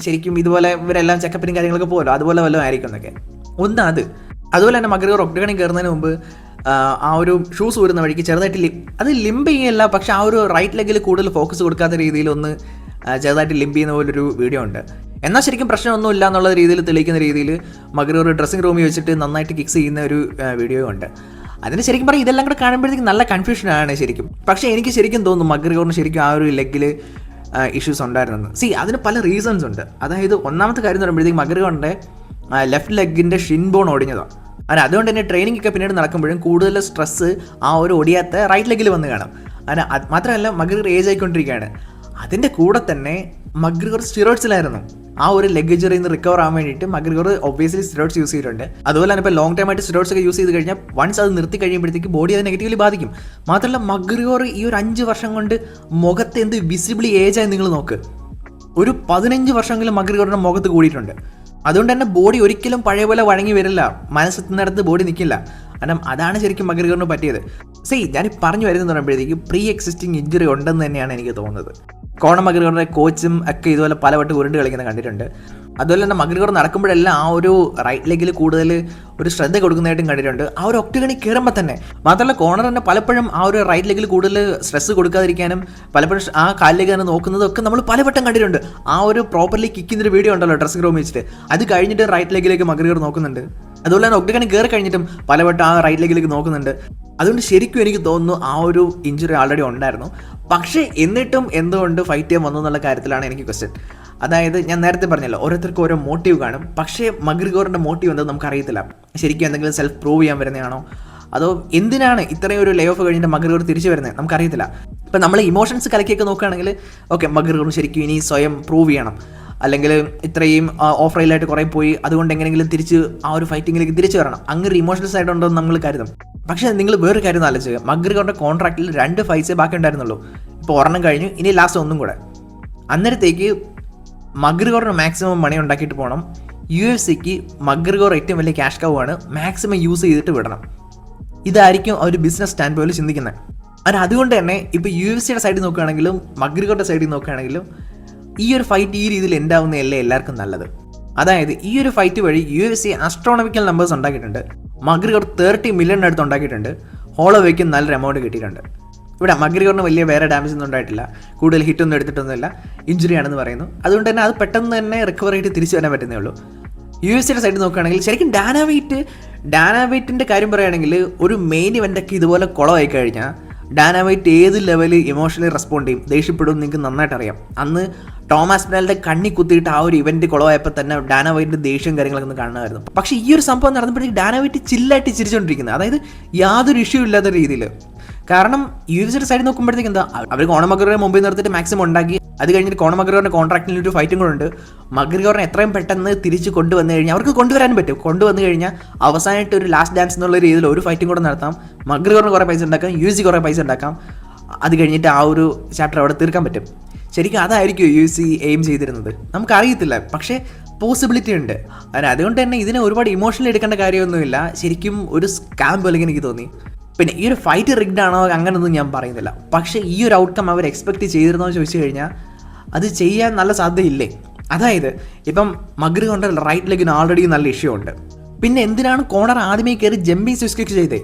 ശരിക്കും ഇതുപോലെ ഇവരെല്ലാം ചെക്കപ്പിനും കാര്യങ്ങളൊക്കെ പോകുമല്ലോ, അതുപോലെ വല്ലതും ആയിരിക്കും എന്നൊക്കെ. അതുപോലെ തന്നെ മഗ്രിഗോർ ഒക്ടോഗണിൽ കയറുന്നതിന് മുമ്പ് ആ ഒരു ഷൂസ് ഊരുന്ന വഴിക്ക് ചെറുതായിട്ട് അത് ലിംബ് ചെയ്യല്ല, പക്ഷെ ആ ഒരു റൈറ്റ് ലെഗിൽ കൂടുതൽ ഫോക്കസ് കൊടുക്കാത്ത രീതിയിൽ ഒന്ന് ചെറുതായിട്ട് ലിംബ് ചെയ്യുന്ന പോലൊരു വീഡിയോ ഉണ്ട്. എന്നാൽ ശരിക്കും പ്രശ്നമൊന്നുമില്ല എന്നുള്ള രീതിയിൽ തെളിയിക്കുന്ന രീതിയിൽ മഗ്രിഗോർ ഡ്രസ്സിംഗ് റൂമിൽ വെച്ചിട്ട് നന്നായിട്ട് കിക്സ് ചെയ്യുന്ന ഒരു വീഡിയോ ഉണ്ട്. അതിന് ശരിക്കും പറയും ഇതെല്ലാം കൂടെ കാണുമ്പോഴത്തേക്കും നല്ല കൺഫ്യൂഷനാണ് ശരിക്കും. പക്ഷേ എനിക്ക് ശരിക്കും തോന്നുന്നു മഗ്രിഗോറിന് ശരിക്കും ആ ഒരു ലെഗിൽ ഇഷ്യൂസ് ഉണ്ടായിരുന്നെന്ന്. അതിന് പല റീസൺസ് ഉണ്ട്. അതായത് ഒന്നാമത്തെ കാര്യം എന്ന് പറയുമ്പോഴത്തേക്കും മഗ്രിഗോറിൻ്റെ ലെഫ്റ്റ് ലെഗിൻ്റെ ഷിൻ ബോൺ ഒടിഞ്ഞതാണ്. അതുകൊണ്ട് തന്നെ ട്രെയിനിങ് ഒക്കെ പിന്നീട് നടക്കുമ്പോഴും കൂടുതൽ സ്ട്രെസ്സ് ആ ഒരു ഒടിയാത്ത റൈറ്റ് ലെഗിൽ വന്ന് കാണാം. മാത്രമല്ല മഗ്രിഗോർ ഏജ് ആയിക്കൊണ്ടിരിക്കുകയാണ്. അതിൻ്റെ കൂടെ തന്നെ മഗ്രിഗോർ സ്റ്റിറോയിഡ്സിലായിരുന്നു. ആ ഒരു ലെഗ് ഇഞ്ചറിയിൽ നിന്ന് റിക്കവർ ആവാൻ വേണ്ടിയിട്ട് മഗ്രിഗോർ ഒബ്വിയസ്ലി സ്റ്റിറോയിഡ്സ് യൂസ് ചെയ്തിട്ടുണ്ട്. അതുപോലെ തന്നെ ഇപ്പോൾ ലോങ് ടൈം ആയിട്ട് സ്റ്റിറോയിഡ്സ് ഒക്കെ യൂസ് ചെയ്ത് കഴിഞ്ഞാൽ വൺസ് അത് നിർത്തി കഴിയുമ്പോഴത്തേക്ക് ബോഡി അത് നെഗറ്റീവ്ലി ബാധിക്കും. മാത്രമല്ല മഗ്രിഗോർ ഈ ഒരു 5 വർഷം കൊണ്ട് മുഖത്ത് എന്ത് വിസിബിളി ഏജായി നിങ്ങൾ നോക്ക്. ഒരു 15 വർഷമെങ്കിലും മഗ്രിഗോറിൻ്റെ മുഖത്ത് കൂടിയിട്ടുണ്ട്. അതുകൊണ്ട് തന്നെ ബോഡി ഒരിക്കലും പഴയ പോലെ വഴങ്ങി വരില്ല, മനസ്സെത്തുന്നിടത്ത് ബോഡി നിൽക്കില്ല. കാരണം അതാണ് ശരിക്കും മക്ഗ്രിഗറിന് പറ്റിയത്. ഞാൻ പറഞ്ഞു വരുന്നത് പറയുമ്പോഴത്തേക്കും പ്രീ എക്സിസ്റ്റിംഗ് ഇഞ്ചുറി ഉണ്ടെന്ന് തന്നെയാണ് എനിക്ക് തോന്നുന്നത്. കോണർ മക്ഗ്രിഗറിന്റെ കോച്ചും ഒക്കെ ഇതുപോലെ പലവട്ടം ഉരുണ്ട് കളിക്കുന്ന കണ്ടിട്ടുണ്ട്. അതുപോലെ തന്നെ മക്ഗ്രിഗർ നടക്കുമ്പോഴെല്ലാം ആ ഒരു റൈറ്റ് ലെഗിൽ കൂടുതൽ ഒരു ശ്രദ്ധ കൊടുക്കുന്നതായിട്ടും കണ്ടിട്ടുണ്ട്, ആ ഒരു ഒക്ടഗണിൽ കയറുമ്പോൾ തന്നെ. മാത്രമല്ല കോണർ തന്നെ പലപ്പോഴും ആ ഒരു റൈറ്റ് ലെഗിൽ കൂടുതൽ സ്ട്രെസ് കൊടുക്കാതിരിക്കാനും പലപ്പോഴും ആ കാലിലേക്ക് തന്നെ നോക്കുന്നതൊക്കെ നമ്മൾ പലവട്ടം കണ്ടിട്ടുണ്ട്. ആ ഒരു പ്രോപ്പർലി കിക്കിൻ്റെ വീഡിയോ ഉണ്ടല്ലോ ഡ്രസ്സിംഗ് റൂമിൽ വെച്ചിട്ട്, അത് കഴിഞ്ഞിട്ട് റൈറ്റ് ലെഗിലേക്ക് മക്ഗ്രിഗർ നോക്കുന്നുണ്ട്. അതുപോലെ തന്നെ ഒക്ടഗണിൽ കയറി കഴിഞ്ഞിട്ടും പലവട്ടം ആ റൈറ്റ് ലെഗിലേക്ക് നോക്കുന്നുണ്ട്. അതുകൊണ്ട് ശരിക്കും എനിക്ക് തോന്നുന്നു ആ ഒരു ഇഞ്ചുറി ആൾറെഡി ഉണ്ടായിരുന്നു. പക്ഷേ എന്നിട്ടും എന്തുകൊണ്ട് ഫൈറ്റ് ചെയ്യാൻ വന്നു എന്നുള്ള കാര്യത്തിലാണ് എനിക്ക് ക്വസ്റ്റ്യൻ. അതായത് ഞാൻ നേരത്തെ പറഞ്ഞല്ലോ, ഓരോരുത്തർക്കും ഓരോ മോട്ടീവ് കാണും. പക്ഷേ മക്ഗ്രിഗറിൻ്റെ മോട്ടീവ് എന്താണെന്ന് നമുക്കറിയത്തില്ല. ശരിക്കും എന്തെങ്കിലും സെൽഫ് പ്രൂവ് ചെയ്യാൻ വരുന്നതാണോ, അതോ എന്തിനാണ് ഇത്രയും ഒരു ലേ ഓഫ് കഴിഞ്ഞിട്ട് മക്ഗ്രിഗർ തിരിച്ചു വരുന്നത് നമുക്കറിയത്തില്ല. ഇപ്പം നമ്മൾ ഇമോഷൻസ് കലക്കിയൊക്കെ നോക്കുകയാണെങ്കിൽ ഓക്കെ, മക്ഗ്രിഗർ ശരിക്കും ഇനി സ്വയം പ്രൂവ് ചെയ്യണം, അല്ലെങ്കിൽ ഇത്രയും ഓഫ് റെയിലായിട്ട് കുറേ പോയി, അതുകൊണ്ട് എങ്ങനെയെങ്കിലും തിരിച്ച് ആ ഒരു ഫൈറ്റിങ്ങിലേക്ക് തിരിച്ചു വരണം, അങ്ങനെ ഇമോഷണൽ സൈഡ് ഉണ്ടോ എന്ന് നമ്മൾ കരുതും. പക്ഷേ നിങ്ങൾ വേറൊരു കാര്യം ആലോചിക്കുക, മക്ഗ്രിഗറിൻ്റെ കോൺട്രാക്റ്റിൽ 2 ഫൈറ്റ്സേ ബാക്കി ഉണ്ടായിരുന്നുള്ളൂ. ഇപ്പോൾ ഒരെണ്ണം കഴിഞ്ഞു, ഇനി ലാസ്റ്റ് ഒന്നും കൂടെ. അന്നേരത്തേക്ക് മക്ഗ്രിഗറിന് മാക്സിമം മണി ഉണ്ടാക്കിയിട്ട് പോകണം. UFC മക്ഗ്രിഗർ ഏറ്റവും വലിയ ക്യാഷ് കൗ ആണ്, മാക്സിമം യൂസ് ചെയ്തിട്ട് വിടണം. ഇതായിരിക്കും ആ ഒരു ബിസിനസ് സ്റ്റാൻഡ് പോയിന്റ് ചിന്തിക്കുന്നത്. അതുകൊണ്ട് തന്നെ ഇപ്പോൾ UFC സൈഡിൽ നോക്കുകയാണെങ്കിലും മക്ഗ്രിഗറിൻ്റെ സൈഡിൽ നോക്കുകയാണെങ്കിലും ഈ ഒരു ഫൈറ്റ് ഈ രീതിയിൽ ഉണ്ടാവുന്നതല്ലേ എല്ലാവർക്കും നല്ലത്. അതായത് ഈ ഒരു ഫൈറ്റ് വഴി UFC ആസ്ട്രോണമിക്കൽ നമ്പേഴ്സ് ഉണ്ടാക്കിയിട്ടുണ്ട്. മക്ഗ്രിഗർ 30 മില്യൺ അടുത്ത് ഉണ്ടാക്കിയിട്ടുണ്ട്. ഹോളോവേക്കും നല്ലൊരു എമൗണ്ട് കിട്ടിയിട്ടുണ്ട്. ഇവിടെ മക്ഗ്രിഗറിന് വലിയ വേറെ ഡാമേജ് ഒന്നും ഉണ്ടായിട്ടില്ല, കൂടുതൽ ഹിറ്റൊന്നും എടുത്തിട്ടൊന്നുമില്ല, ഇഞ്ചുറി ആണെന്ന് പറയുന്നു. അതുകൊണ്ട് തന്നെ അത് പെട്ടെന്ന് തന്നെ റിക്കവർ ആയിട്ട് തിരിച്ചു വരാൻ പറ്റുന്നേ ഉള്ളൂ. UFC സൈഡിൽ നോക്കുകയാണെങ്കിൽ ശരിക്കും ഡാന വൈറ്റിൻ്റെ കാര്യം പറയുകയാണെങ്കിൽ ഒരു മെയിൻ ഇവൻ്റൊക്കെ ഇതുപോലെ കുളമായി കഴിഞ്ഞാൽ ഡാന വൈറ്റ് ഏത് ലെവലിൽ ഇമോഷണലി റെസ്പോണ്ട് ചെയ്യും, ദേഷ്യപ്പെടും, നിങ്ങൾക്ക് നന്നായിട്ട് അറിയാം. അന്ന് ടോമസ് പിനാലിൻ്റെ കണ്ണി കുത്തിയിട്ട് ആ ഒരു ഇവൻറ്റ് കുളമായപ്പോൾ തന്നെ ഡാന വൈറ്റിൻ്റെ ദേഷ്യം കാര്യങ്ങളൊക്കെ ഒന്ന് കാണുമായിരുന്നു. പക്ഷേ ഈ ഒരു സംഭവം നടന്നപ്പോഴേക്കും ഡാന വൈറ്റ് ചില്ലായിട്ട് ചിരിച്ചുകൊണ്ടിരിക്കുന്നത്, അതായത് യാതൊരു ഇഷ്യൂ ഇല്ലാത്ത രീതിയിൽ. കാരണം UFC സൈഡിൽ നോക്കുമ്പോഴത്തേക്ക് എന്താ, അവർ കോണർ മക്ഗ്രിഗറെ മുമ്പിൽ നിർത്തിയിട്ട് മാക്സിമം ഉണ്ടാക്കി. അത് കഴിഞ്ഞിട്ട് കോണർ മക്ഗ്രിഗറിൻ്റെ കോൺട്രാക്റ്റിൽ ഒരു ഫൈറ്റും കൂടെ ഉണ്ട്. മക്ഗ്രിഗറിനെ എത്രയും പെട്ടെന്ന് തിരിച്ച് കൊണ്ടുവന്നു കഴിഞ്ഞാൽ അവർക്ക് കൊണ്ടുവരാൻ പറ്റും. കൊണ്ടുവന്നു കഴിഞ്ഞാൽ അവസാനമായിട്ട് ഒരു ലാസ്റ്റ് ഡാൻസ് എന്നുള്ള രീതിയിൽ ഒരു ഫൈറ്റും കൂടെ നടത്താം. മക്ഗ്രിഗറിന് കുറേ പൈസ ഉണ്ടാക്കാം, UFC കുറേ പൈസ ഉണ്ടാക്കാം. അത് കഴിഞ്ഞിട്ട് ആ ഒരു ചാപ്റ്റർ അവിടെ തീർക്കാൻ പറ്റും. ശരിക്കും അതായിരിക്കും UFC എയിം ചെയ്തിരുന്നത്, നമുക്കറിയത്തില്ല. പക്ഷേ പോസിബിലിറ്റി ഉണ്ട്. അതുകൊണ്ട് തന്നെ ഇതിനെ ഒരുപാട് ഇമോഷണലി എടുക്കേണ്ട കാര്യമൊന്നുമില്ല. ശരിക്കും ഒരു സ്കാം പോലെ എനിക്ക് തോന്നി. പിന്നെ ഈ ഒരു ഫൈറ്റ് റിഗ്ഡ് ആണോ അങ്ങനെയൊന്നും ഞാൻ പറയുന്നില്ല. പക്ഷേ ഈ ഒരു ഔട്ട്കം അവർ എക്സ്പെക്റ്റ് ചെയ്തിരുന്നോ എന്ന് ചോദിച്ചു കഴിഞ്ഞാൽ അത് ചെയ്യാൻ നല്ല സാധ്യതയില്ലേ. അതായത് ഇപ്പം മക്ഗ്രിഗറിൻ്റെ റൈറ്റ് ലെഗിന് ആൾറെഡി നല്ല ഇഷ്യൂ ഉണ്ട്. പിന്നെ എന്തിനാണ് കോണർ ആദ്യമേ കയറി ജമ്പിങ് സ്വിച്ച് കിക്ക് ചെയ്തേ,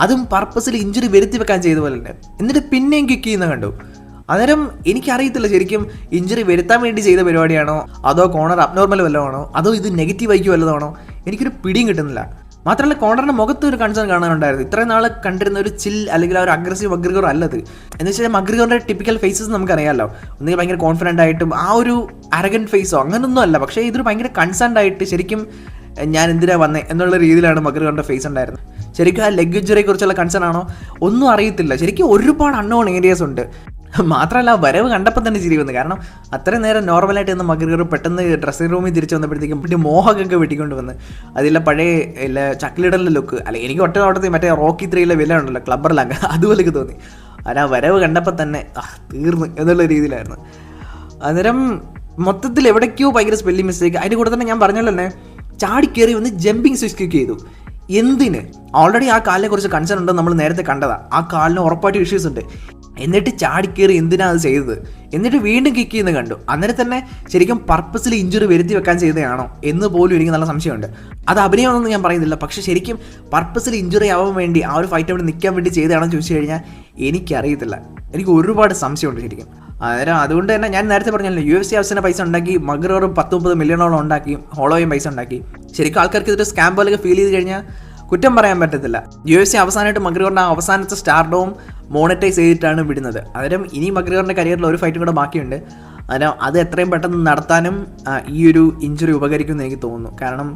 അതും പർപ്പസിൽ ഇഞ്ചുറി വരുത്തി വെക്കാൻ ചെയ്ത പോലെ ഉണ്ട്. എന്നിട്ട് പിന്നെയും കിക്ക് ചെയ്യുന്ന കണ്ടു. അന്നേരം എനിക്കറിയത്തില്ല ശരിക്കും ഇഞ്ചുറി വരുത്താൻ വേണ്ടി ചെയ്ത പരിപാടിയാണോ, അതോ കോണർ അബ്നോർമൽ വല്ലതാണോ, അതോ ഇത് നെഗറ്റീവ് ആയിക്കോ വല്ലതാണോ, എനിക്കൊരു പിടിയും കിട്ടുന്നില്ല. മാത്രമല്ല കോണറിൻ്റെ മുഖത്ത് ഒരു കൺസേൺ കാണാനുണ്ടായിരുന്നു. ഇത്രയും നാൾ കണ്ടിരുന്ന ഒരു ചിൽ അല്ലെങ്കിൽ ഒരു അഗ്രസീവ് മക്ഗ്രിഗർ അല്ലത്. എന്ന് വെച്ചാൽ മക്ഗ്രിഗറിൻ്റെ ടിപ്പിക്കൽ ഫേസസ് നമുക്കറിയാമല്ലോ, ഒന്നുകിൽ ഭയങ്കര കോൺഫിഡൻ്റ് ആയിട്ടും ആ ഒരു അരഗൻറ്റ് ഫേസോ അങ്ങനൊന്നും അല്ല. പക്ഷേ ഇതൊരു ഭയങ്കര കൺസേൺഡ് ആയിട്ട് ശരിക്കും ഞാൻ എന്തിനാ വന്നേ എന്നുള്ള രീതിയിലാണ് മക്ഗ്രിഗറിൻ്റെ ഫേസ് ഉണ്ടായിരുന്നത്. ശരിക്കും ആ ലെഗ് ഇഞ്ചുറിയെ കുറിച്ചുള്ള കൺസേൺ ആണോ ഒന്നും അറിയത്തില്ല. ശരിക്കും ഒരുപാട് അൺനോൺ ഏരിയാസ് ഉണ്ട്. മാത്രമല്ല വരവ് കണ്ടപ്പോൾ തന്നെ ചിരി വന്നു. കാരണം അത്രയും നേരം നോർമലായിട്ട് വന്ന മക്ഗ്രിഗർ പെട്ടെന്ന് ഡ്രസ്സിംഗ് റൂമിൽ തിരിച്ചു വന്നപ്പോഴത്തേക്കും പിന്നെ മോഹമൊക്കെ വെട്ടിക്കൊണ്ട് വന്ന് അതിലെ പഴയ ചക്ലിഡറിലെ ലുക്ക്, അല്ലെങ്കിൽ എനിക്ക് ഒറ്റ നോട്ടത്തിൽ മറ്റേ റോക്കി 3 വില ഉണ്ടല്ലോ ക്ലബ്ബറിലങ്ങ് അതുപോലെയൊക്കെ തോന്നി. ആ വരവ് കണ്ടപ്പോൾ തന്നെ തീർന്നു എന്നുള്ള രീതിയിലായിരുന്നു. അന്നേരം മൊത്തത്തിൽ എവിടേക്കോ ഭയങ്കര സ്പെല്ലിംഗ് മിസ്റ്റേക്ക്. അതിൻ്റെ കൂടെ തന്നെ ഞാൻ പറഞ്ഞല്ലോ തന്നെ ചാടിക്കേറി വന്ന് ജമ്പിങ് സ്വിച്ച് കിക്ക് ചെയ്തു. എന്തിന്? ഓൾറെഡി ആ കാലിനെ കുറിച്ച് കൺസേൺ ഉണ്ടെന്ന് നമ്മൾ നേരത്തെ കണ്ടതാണ്. ആ കാലിന് ഉറപ്പായിട്ട് ഇഷ്യൂസ് ഉണ്ട്. എന്നിട്ട് ചാടിക്കേറി എന്തിനാണ് അത് ചെയ്തത്? എന്നിട്ട് വീണ്ടും കിക്ക് ചെയ്യുന്നത് കണ്ടു. അന്നേരം തന്നെ ശരിക്കും പർപ്പസിൽ ഇഞ്ചുറി വരുത്തി വെക്കാൻ ചെയ്തതാണോ എന്ന് പോലും എനിക്ക് നല്ല സംശയമുണ്ട്. അത് അഭിനയമാണെന്ന് ഞാൻ പറയുന്നില്ല, പക്ഷേ ശരിക്കും പർപ്പസിൽ ഇഞ്ചുറി ആവാൻ വേണ്ടി ആ ഒരു ഫൈറ്റ് അവിടെ നിൽക്കാൻ വേണ്ടി ചെയ്തതാണെന്ന് ചോദിച്ചു കഴിഞ്ഞാൽ എനിക്കറിയത്തില്ല. എനിക്ക് ഒരുപാട് സംശയമുണ്ട് ശരിക്കും. അന്നേരം അതുകൊണ്ട് തന്നെ ഞാൻ നേരത്തെ പറഞ്ഞല്ലോ, UFC ആവശ്യത്തിന് പൈസ ഉണ്ടാക്കി, മക്ഗ്രിഗറും 10-30 മില്യണോളം ഉണ്ടാക്കി, ഹോളോയും പൈസ ഉണ്ടാക്കി. ശരിക്കും ആൾക്കാർക്ക് ഇതൊരു സ്കാം പോലെയൊക്കെ ഫീൽ ചെയ്ത് കഴിഞ്ഞാൽ കുറ്റം പറയാൻ പറ്റത്തില്ല. UFC അവസാനമായിട്ട് മക്ഗ്രിഗറിൻ്റെ അവസാനത്തെ സ്റ്റാർഡോം മോണിറ്റൈസ് ചെയ്തിട്ടാണ് വിടുന്നത്. അന്നേരം ഇനി മക്ഗ്രിഗറിൻ്റെ കരിയറിൽ ഒരു ഫൈറ്റും കൂടെ ബാക്കിയുണ്ട്. അന്നേരം അത് എത്രയും പെട്ടെന്ന് നടത്താനും ഈ ഒരു ഇഞ്ചുറി ഉപകരിക്കുമെന്ന് എനിക്ക് തോന്നുന്നു. കാരണം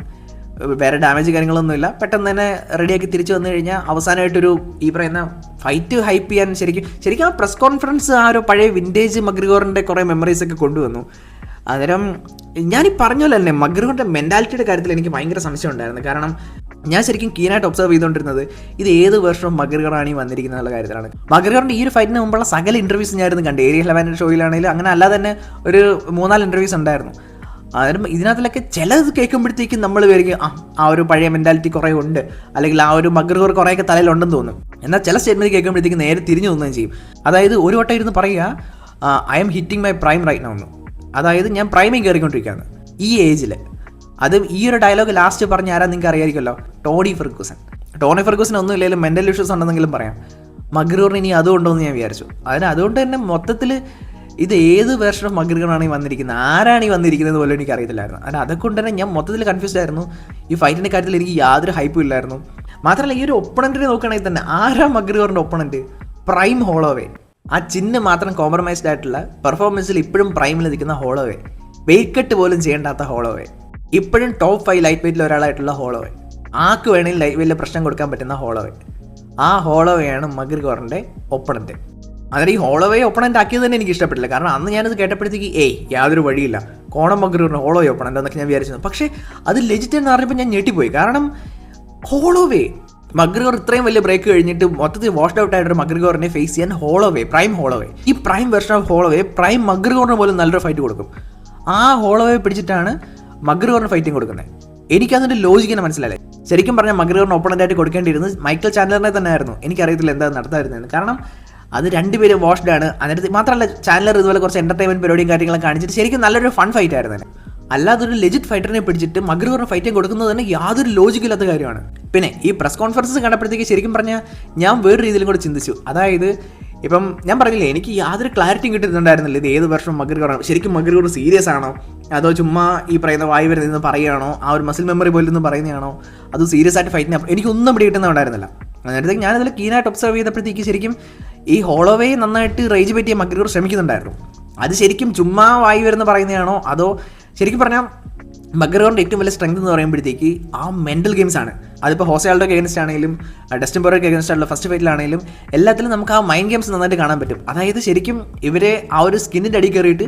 വേറെ ഡാമേജ് കാര്യങ്ങളൊന്നുമില്ല, പെട്ടെന്ന് തന്നെ റെഡിയാക്കി തിരിച്ചു വന്നു കഴിഞ്ഞാൽ അവസാനമായിട്ടൊരു ഈ പറയുന്ന ഫൈറ്റ് ഹൈപ്പ് ചെയ്യാൻ ശരിക്കും ആ പ്രസ് കോൺഫറൻസ് ആ ഒരു പഴയ വിൻറ്റേജ് മക്ഗ്രിഗറിൻ്റെ കുറേ മെമ്മറീസൊക്കെ കൊണ്ടുവന്നു. അന്നേരം ഞാനീ പറഞ്ഞല്ലോ തന്നെ മക്ഗ്രിഗറിൻ്റെ മെൻറ്റാലിറ്റിയുടെ കാര്യത്തിൽ എനിക്ക് ഭയങ്കര സംശയം ഉണ്ടായിരുന്നു. കാരണം ഞാൻ ശരിക്കും കീനായിട്ട് ഒബ്സർവ് ചെയ്തുകൊണ്ടിരുന്നത് ഇത് ഏത് വർഷവും മക്ഗ്രിഗറാണ് ഈ വന്നിരിക്കുന്ന എന്നുള്ള കാര്യത്തിലാണ്. മക്ഗ്രിഗറിൻ്റെ ഈ ഒരു ഫൈറ്റിന് മുമ്പുള്ള സകല ഇൻ്റർവ്യൂസ് ഞാനിരുന്നു കണ്ട്. ഏരിയ 11 ഷോയിലാണെങ്കിലും അങ്ങനെ അല്ലാതെ തന്നെ ഒരു 3-4 ഇൻ്റർവ്യൂസ് ഉണ്ടായിരുന്നു. അതിന് ഇതിനകത്തിലൊക്കെ ചിലത് കേൾക്കുമ്പോഴത്തേക്കും നമ്മൾ വിചാരിക്കും ആ ഒരു പഴയ മെൻറ്റാലിറ്റി കുറേ ഉണ്ട്, അല്ലെങ്കിൽ ആ ഒരു മഗ്രഗോർ കുറേയൊക്കെ തലയിലുണ്ടെന്ന് തോന്നും. എന്നാൽ ചില സ്റ്റേറ്റ്മെൻറ്റ് കേൾക്കുമ്പോഴത്തേക്കും നേരെ തിരിഞ്ഞു തോന്നുകയും ചെയ്യും. അതായത് ഒരു വട്ടം ഇരുന്ന് പറയുക I am hitting my prime right now എന്ന്. അതായത് ഞാൻ പ്രൈമിൽ കയറിക്കൊണ്ടിരിക്കുകയാണ് ഈ ഏജിൽ. അത് ഈ ഒരു ഡയലോഗ് ലാസ്റ്റ് പറഞ്ഞ ആരാ നിങ്ങൾക്ക് അറിയാമായിരിക്കുമല്ലോ, ടോണി ഫെർഗൂസൻ ഒന്നും ഇല്ലെങ്കിലും മെൻ്റൽ ഇഷ്യൂസ് ഉണ്ടെന്നെങ്കിലും പറയാം. മഗ്രഗോറിന് ഇനി അതുകൊണ്ടോ എന്ന് ഞാൻ വിചാരിച്ചു. അതുകൊണ്ട് തന്നെ മൊത്തത്തിൽ ഇത് ഏത് വേർഷൻ ഓഫ് മഗ്രഗോറാണ് ഈ വന്നിരിക്കുന്നത്, ആരാണ് ഈ വന്നിരിക്കുന്നത് പോലും എനിക്ക് അറിയത്തില്ലായിരുന്നു. അതുകൊണ്ട് തന്നെ ഞാൻ മൊത്തത്തിൽ കൺഫ്യൂസ്ഡ് ആയിരുന്നു. ഈ ഫൈറ്റിൻ്റെ കാര്യത്തിൽ എനിക്ക് യാതൊരു ഹൈപ്പും ഇല്ലായിരുന്നു. മാത്രമല്ല ഈ ഒരു ഒപ്പണൻറ്റിനെ നോക്കുകയാണെങ്കിൽ തന്നെ ആരാ മഗ്രഗോറിൻ്റെ ഒപ്പണൻറ്റ്? Prime Holloway. ആ ചിഹ്നം മാത്രം കോംപ്രമൈസ്ഡ് ആയിട്ടുള്ള പെർഫോമൻസിൽ ഇപ്പോഴും പ്രൈമിൽ നിൽക്കുന്ന ഹോളോവേ, വെയിറ്റ് കട്ട് പോലും ചെയ്യേണ്ടാത്ത ഹോളോവേ, ഇപ്പോഴും ടോപ്പ് 5 ലൈറ്റ് വെയിറ്റിൽ ഒരാളായിട്ടുള്ള ഹോളോവേ, ആർക്ക് വേണമെങ്കിലും ലൈറ്റ് വെയിറ്റിൽ പ്രശ്നം കൊടുക്കാൻ പറ്റുന്ന ഹോളോവേ. ആ ഹോളോവേയാണ് മഗ്രഗോറിൻ്റെ ഒപ്പണൻറ്റ്. അതായത് ഈ ഹോളോവേ ഒപ്പണൻ്റ് ആക്കിയത് തന്നെ എനിക്ക് ഇഷ്ടപ്പെട്ടില്ല. കാരണം അന്ന് ഞാനത് കേട്ടപ്പോഴത്തേക്ക് യാതൊരു വഴിയില്ല, കോണം മഗ്രഗോറിന് ഹോളോവേ ഒപ്പണൻ്റ് എന്നൊക്കെ ഞാൻ വിചാരിച്ചു. പക്ഷേ അത് ലെജിറ്റ് എന്ന് പറഞ്ഞപ്പോൾ ഞാൻ ഞെട്ടിപ്പോയി. കാരണം ഹോളോവേ മഗ്രഗോർ ഇത്രയും വലിയ ബ്രേക്ക് കഴിഞ്ഞിട്ട് മൊത്തത്തിൽ വാഷ്ഡ് ഔട്ട് ആയിട്ടൊരു മഗ്രഗോറിനെ ഫേസ് ചെയ്യാൻ പ്രൈം ഹോളോവേ, ഈ prime version of Holloway prime മഗ്രഗോറിന് പോലും നല്ലൊരു ഫൈറ്റ് കൊടുക്കും. ആ ഹോളോവേ പിടിച്ചിട്ടാണ് മഗ്രഗോറിന് ഫൈറ്റിംഗ് കൊടുക്കുന്നത്. എനിക്കതിൻ്റെ ലോജിക്കിനെ മനസ്സിലായില്ലേ. ശരിക്കും പറഞ്ഞാൽ മഗ്രഗോറിന് ഒപ്പണൻ്റായിട്ട് കൊടുക്കേണ്ടിയിരുന്നത് മൈക്കൽ ചാൻഡലറിനെ തന്നെ ആയിരുന്നു. എനിക്കറിയത്തില്ല എന്താ നടത്തായിരുന്നത്. കാരണം അത് രണ്ടുപേരും വാഷ്ഡ് ആണ്. അതിനകത്ത് മാത്രമല്ല ചാൻഡലർ ഇതുപോലെ കുറച്ച് എൻ്റർടൈൻമെൻറ്റ് പരിപാടിയും കാര്യങ്ങളൊക്കെ കാണിച്ചിട്ട് ശരിക്കും നല്ലൊരു ഫൺ ഫൈറ്റ് ആയിരുന്നു തന്നെ. അല്ലാതെ ഒരു ലെജിറ്റ് ഫൈറ്ററിനെ പിടിച്ചിട്ട് മഗ്രഗോറിന് ഫൈറ്റിംഗ് കൊടുക്കുന്നത് തന്നെ യാതൊരു ലോജിക്കില്ലാത്ത കാര്യമാണ്. പിന്നെ ഈ പ്രസ് കോൺഫറൻസ് കണ്ടപ്പോഴത്തേക്ക് ശരിക്കും പറഞ്ഞാൽ ഞാൻ വേറെ രീതിയിലും കൂടെ ചിന്തിച്ചു. അതായത് ഇപ്പം ഞാൻ പറഞ്ഞില്ലേ, എനിക്ക് യാതൊരു ക്ലാരിറ്റിയും കിട്ടുന്നുണ്ടായിരുന്നില്ല ഇത് ഏത് വർഷം മഗ്രഗോറാണ്. ശരിക്കും മഗ്രഗോർ സീരിയസ് ആണോ, അതോ ചുമ്മാ ഈ പറയുന്ന വായു വരുന്നതെന്ന് പറയുകയാണോ, ആ ഒരു മസിൽ മെമ്മറി പോലെ നിന്ന് പറയുന്നതാണോ, അത് സീരിയസ് ആയിട്ട് ഫൈറ്റിന് എനിക്കൊന്നും പിടി കിട്ടുന്നുണ്ടായിരുന്നില്ല. അന്നേരത്തേക്ക് ഞാനതിൽ കീനായിട്ട് ഒബ്സർവ് ചെയ്തപ്പോഴത്തേക്ക് ശരിക്കും ഈ ഹോളോവേ നന്നായിട്ട് റേജ് പറ്റിയ മഗ്രഗോർ ശ്രമിക്കുന്നുണ്ടായിരുന്നു. അത് ശരിക്കും ചുമ്മാ വായു വരുന്ന പറയുന്നതാണോ, അതോ ശരിക്കും പറഞ്ഞാൽ മഗ്രഗോറിൻ്റെ ഏറ്റവും വലിയ സ്ട്രെങ്ത് എന്ന് പറയുമ്പോഴത്തേക്ക് ആ മെൻ്റൽ ഗെയിംസ് ആണ്. അതിപ്പോൾ ഹോസെ ആൾഡോയ്ക്ക് അഗൈൻസ്റ്റ് ആണെങ്കിലും ഡസ്റ്റിൻ പോറിയയ്ക്ക് അഗൈൻസ്റ്റ് ആയിട്ടുള്ള ഫസ്റ്റ് ഫൈറ്റിലാണെങ്കിലും എല്ലാത്തിലും നമുക്ക് ആ മൈൻഡ് ഗെയിംസ് നന്നായിട്ട് കാണാൻ പറ്റും. അതായത് ശരിക്കും ഇവരെ ആ ഒരു സ്കിന്നിൻ്റെ അടി കയറിയിട്ട്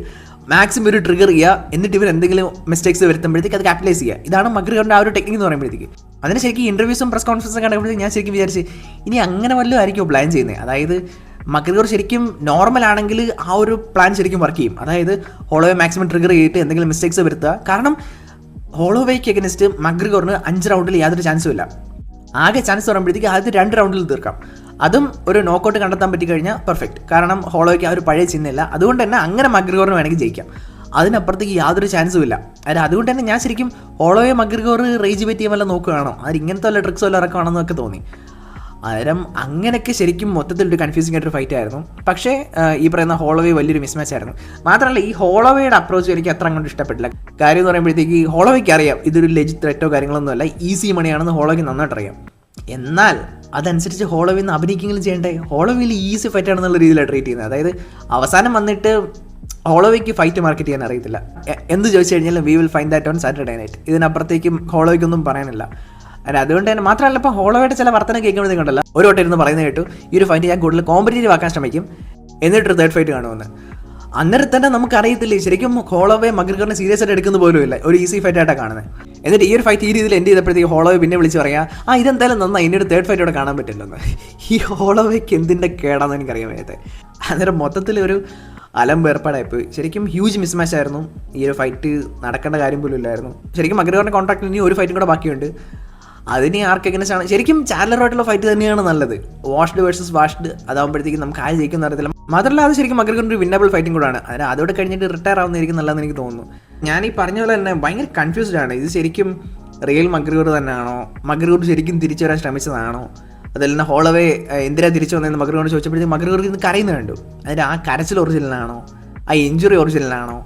മാക്സിമം ഒരു ട്രിഗർ ചെയ്യുക, എന്നിട്ട് ഇവർ എന്തെങ്കിലും മിസ്റ്റേക്സ് വരുത്തുമ്പോഴത്തേക്ക് അത് ക്യാപിറ്റലൈസ് ചെയ്യുക. ഇതാണ് മഗ്രഗോറിൻ്റെ ആ ഒരു ടെക്നിക്ക് എന്ന് പറയുമ്പോഴത്തേക്ക്. അതിന് ശരിക്കും ഇൻ്റർവ്യൂസും പ്രസ് കോൺഫറൻസും കണ്ടപ്പോഴത്തേക്ക് ഞാൻ ശരിക്കും വിചാരിച്ച് ഇനി അങ്ങനെ വല്ലതും ആയിരിക്കും പ്ലാൻ ചെയ്യുന്നത്. അതായത് മഗ്രഗോർ ശരിക്കും നോർമൽ ആണെങ്കിൽ ആ ഒരു പ്ലാൻ ശരിക്കും വർക്ക് ചെയ്യും. അതായത് ഹോളോവേ മാക്സിമം ട്രിഗർ ചെയ്തിട്ട് എന്തെങ്കിലും മിസ്റ്റേക്സ് വരുത്തുക. കാരണം ഹോളോവേക്ക് അഗൈൻസ്റ്റ് മഗ്രഗോറിന് 5 റൗണ്ടിൽ യാതൊരു ചാൻസും ഇല്ല. ആകെ ചാൻസ് പറയുമ്പോഴത്തേക്ക് ആദ്യത്തെ 2 റൗണ്ടിൽ തീർക്കാം. അതും ഒരു നോക്കൗട്ട് കണ്ടെത്താൻ പറ്റിക്കഴിഞ്ഞാൽ പെർഫെക്റ്റ്. കാരണം ഹോളോയ്ക്ക് ആ ഒരു പഴയ ചിഹ്നമില്ല. അതുകൊണ്ട് തന്നെ അങ്ങനെ മഗ്രഗോറിന് വേണമെങ്കിൽ ജയിക്കാം. അതിനപ്പുറത്തേക്ക് യാതൊരു ചാൻസും ഇല്ല. അതുകൊണ്ട് തന്നെ ഞാൻ ശരിക്കും ഹോളോവേ മഗ്രഗോർ റേജ് പറ്റിയ വല്ല നോക്കുകയാണോ, അത് ഇങ്ങനത്തെ വല്ല ട്രിക്സ് വല്ല ഇറക്കുകയാണെന്നൊക്കെ തോന്നി. അന്നേരം അങ്ങനെയൊക്കെ ശരിക്കും മൊത്തത്തിലൊരു കൺഫ്യൂസിംഗ് ആയിട്ടൊരു ഫൈറ്റ് ആയിരുന്നു. പക്ഷേ ഈ പറയുന്ന ഹോളോവേ വലിയൊരു മിസ്മാച്ച് ആയിരുന്നു. മാത്രമല്ല ഈ ഹോളോവേയുടെ അപ്രോച്ച് എനിക്ക് അത്ര അങ്ങോട്ട് ഇഷ്ടപ്പെട്ടില്ല. കാര്യം എന്ന് പറയുമ്പോഴത്തേക്ക് ഹോളോവയ്ക്ക് അറിയാം ഇതൊരു ലെജിറ്റ് ത്രെറ്റോ കാര്യങ്ങളൊന്നും അല്ല, ഈസി മണിയാണെന്ന് ഹോളോയ്ക്ക് നന്നായിട്ട് അറിയാം. എന്നാൽ അതനുസരിച്ച് ഹോളോവിൽ നിന്ന് അഭിനയിക്കെങ്കിലും ചെയ്യണ്ടേ. ഹോളോവിൽ ഈസി ഫൈറ്റ് ആണെന്നുള്ള രീതിയിലാണ് ട്രീറ്റ് ചെയ്യുന്നത്. അതായത് അവസാനം വന്നിട്ട് ഹോളോവയ്ക്ക് ഫൈറ്റ് മാർക്കറ്റ് ചെയ്യാൻ അറിയത്തില്ല. എന്ത് ചോദിച്ചു കഴിഞ്ഞാൽ we will find that on Saturday night. ഇതിനപ്പുറത്തേക്കും ഹോളോയ്ക്കൊന്നും പറയാനില്ല. അതുകൊണ്ട് തന്നെ മാത്രമല്ല ഇപ്പോൾ ഹോളോയുടെ ചില വർത്തനം കേൾക്കുമ്പോഴത്തേക്കും കണ്ടല്ല ഒരു വട്ടം ഇരുന്ന് പറയുന്നത് കേട്ടു ഈ ഒരു ഫൈറ്റ് ഞാൻ കൂടുതൽ കോമ്പറ്റീറ്റീവ് ആക്കാൻ ശ്രമിക്കും, എന്നിട്ടൊരു തേർഡ് ഫൈറ്റ് കാണുമെന്ന്. അന്നേരം തന്നെ നമുക്കറിയത്തില്ലേ ശരിക്കും ഹോളോവേ മഗ്രഗോറിനെ സീരിയസ് ആയിട്ട് എടുക്കുന്ന പോലും ഇല്ല, ഒരു ഈസി ഫൈറ്റ് ആയിട്ടാണ് കാണുന്നത്. എന്നിട്ട് ഈ ഒരു ഫൈറ്റ് ഈ രീതിയിൽ എൻഡ് ചെയ്തപ്പോഴത്തേക്ക് ഹോളോവേ പിന്നെ വിളിച്ച് പറയാം ഇതെന്തായാലും നന്നായി, ഇനി ഒരു തേർഡ് ഫൈറ്റ് ഇവിടെ കാണാൻ പറ്റില്ലെന്ന്. ഈ ഹോളോവേക്ക് എന്തിൻ്റെ കേടാന്ന് എനിക്കറിയാൻ വയ്യാതെ. അന്നേരം മൊത്തത്തിൽ ഒരു അലമ്പ് ഏർപ്പാടായിപ്പോയി. ശരിക്കും ഹ്യൂജ് മിസ്മാച്ച് ആയിരുന്നു. ഈ ഒരു ഫൈറ്റ് നടക്കേണ്ട കാര്യം പോലും ഇല്ലായിരുന്നു. ശരിക്കും മഗ്രഗോറിൻ്റെ കോൺട്രാക്റ്റിൽ ഇനി ഒരു ഫൈറ്റും കൂടെ ബാക്കിയുണ്ട്. അതിന് ആർക്ക് എഗൈൻസ്റ്റ് ആണ് ശരിക്കും ചാൻഡലറുമായിട്ടുള്ള ഫൈറ്റ് തന്നെയാണ് നല്ലത്. വാഷ്ഡ് വേഴ്സസ് വാഷ്ഡ് അതാകുമ്പോഴത്തേക്കും നമുക്ക് ആര് ജയിക്കുന്ന അറിയത്തില്ല. മാത്രമല്ല അത് ശരിക്കും മഗ്രഗോറിൻ്റെ ഒരു വിന്നബിൾ ഫൈറ്റിംഗ് കൂടാണ്. അതോടെ കഴിഞ്ഞിട്ട് റിട്ടയർ ആവുന്നതായിരിക്കും നല്ലതെന്ന് എനിക്ക് തോന്നുന്നു. ഞാൻ ഈ പറഞ്ഞ പോലെ തന്നെ ഭയങ്കര കൺഫ്യൂസ്ഡ് ആണ്. ഇത് ശരിക്കും റിയൽ മഗ്രഗോർ തന്നെയാണോ, മഗ്രഗോർ ശരിക്കും തിരിച്ചു വരാൻ ശ്രമിച്ചതാണോ, അതല്ല ഹോളോവേ എന്തിനാ തിരിച്ചു വന്നതെന്ന് മഗ്രഗോറിനോട് ചോദിച്ചപ്പോഴത്തേക്ക് മഗ്രഗോർ ഇന്ന് കരയുന്നത് കണ്ടു. അതിൻ്റെ ആ കരച്ചിൽ ഒറിജിനലാണോ, ആ ഇഞ്ചുറി ഒറിജിനലാണോ,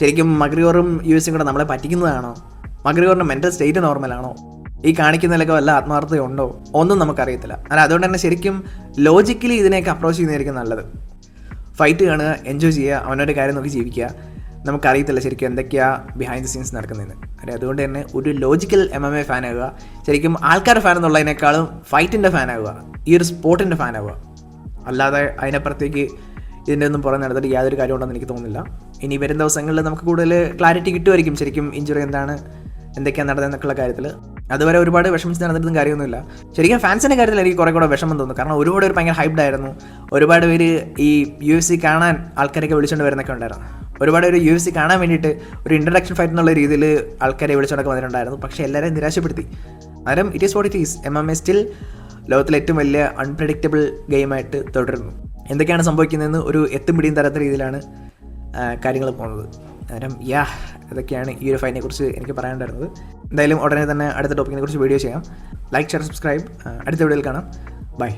ശരിക്കും മഗ്രഗോറും യുഎസും കൂടെ നമ്മളെ പറ്റിക്കുന്നതാണോ, മഗ്രഗോറിൻ്റെ മെൻ്റൽ സ്റ്റേറ്റ് നോർമലാണോ, ഈ കാണിക്കുന്നതിലൊക്കെ വല്ല ആത്മാർത്ഥതയുണ്ടോ ഒന്നും നമുക്കറിയത്തില്ല. അതുകൊണ്ട് തന്നെ ശരിക്കും ലോജിക്കലി ഇതിനെയൊക്കെ അപ്രോച്ച് ചെയ്യുന്നതായിരിക്കും നല്ലത്. ഫൈറ്റ് കാണുക, എൻജോയ് ചെയ്യുക, അവനൊരു കാര്യം നോക്കി ജീവിക്കുക. നമുക്കറിയത്തില്ല ശരിക്കും എന്തൊക്കെയാണ് ബിഹൈൻഡ് ദി സീൻസ് നടക്കുന്നതെന്ന്. അതുകൊണ്ട് തന്നെ ഒരു ലോജിക്കൽ MMA ഫാനാകുക. ശരിക്കും ആൾക്കാരുടെ ഫാൻ എന്നുള്ളതിനേക്കാളും ഫൈറ്റിൻ്റെ ഫാനാകുക, ഈ ഒരു സ്പോർട്ടിൻ്റെ ഫാനാകുക. അല്ലാതെ അതിനപ്പുറത്തേക്ക് ഇതിൻ്റെ ഒന്നും പുറം നടത്തിയിട്ട് യാതൊരു കാര്യമുണ്ടെന്ന് എനിക്ക് തോന്നുന്നില്ല. ഇനി വരും ദിവസങ്ങളിൽ നമുക്ക് കൂടുതൽ ക്ലാരിറ്റി കിട്ടുമായിരിക്കും ശരിക്കും ഇഞ്ചുറി എന്താണ്, എന്തൊക്കെയാണ് നടന്നതെന്നൊക്കെയുള്ള കാര്യത്തിൽ. അതുവരെ ഒരുപാട് വിഷമിച്ച് നടന്നിട്ടും കാര്യമൊന്നുമില്ല. ശരിക്കും ഫാൻസിൻ്റെ കാര്യത്തിൽ എനിക്ക് കുറേ കൂടെ വിഷമം തോന്നുന്നു. കാരണം ഒരുപാട് പേര് ഭയങ്കര ഹൈപ്ഡ് ആയിരുന്നു. ഒരുപാട് പേര് ഈ UFC കാണാൻ ആൾക്കാരൊക്കെ വിളിച്ചുകൊണ്ട് വരുന്നൊക്കെ ഉണ്ടായിരുന്നു. ഒരുപാട് ഒരു UFC കാണാൻ വേണ്ടിയിട്ട് ഒരു ഇൻട്രഡക്ഷൻ ഫൈറ്റ് എന്നുള്ള രീതിയിൽ ആൾക്കാരെ വിളിച്ചുകൊണ്ടൊക്കെ വന്നിട്ടുണ്ടായിരുന്നു. പക്ഷേ എല്ലാവരെയും നിരാശപ്പെടുത്തി. അന്നേരം it is what it is. MMA still ലോകത്തിലെ ഏറ്റവും വലിയ അൺപ്രഡിക്റ്റബിൾ ഗെയിമായിട്ട് തുടരുന്നു. എന്തൊക്കെയാണ് സംഭവിക്കുന്നതെന്ന് ഒരു എത്തും പിടിയും തരാത്ത രീതിയിലാണ് കാര്യങ്ങൾ പോകുന്നത്. അന്നേരം ഇതൊക്കെയാണ് ഈ ഒരു ഫൈറ്റിനെ കുറിച്ച് എനിക്ക് പറയാനുണ്ടായിരുന്നത്. എന്തായാലും ഉടനെ തന്നെ അടുത്ത ടോപ്പിക്കിനെ കുറിച്ച് വീഡിയോ ചെയ്യാം. Like, share, subscribe. അടുത്ത വീഡിയോയിൽ കാണാം. ബൈ.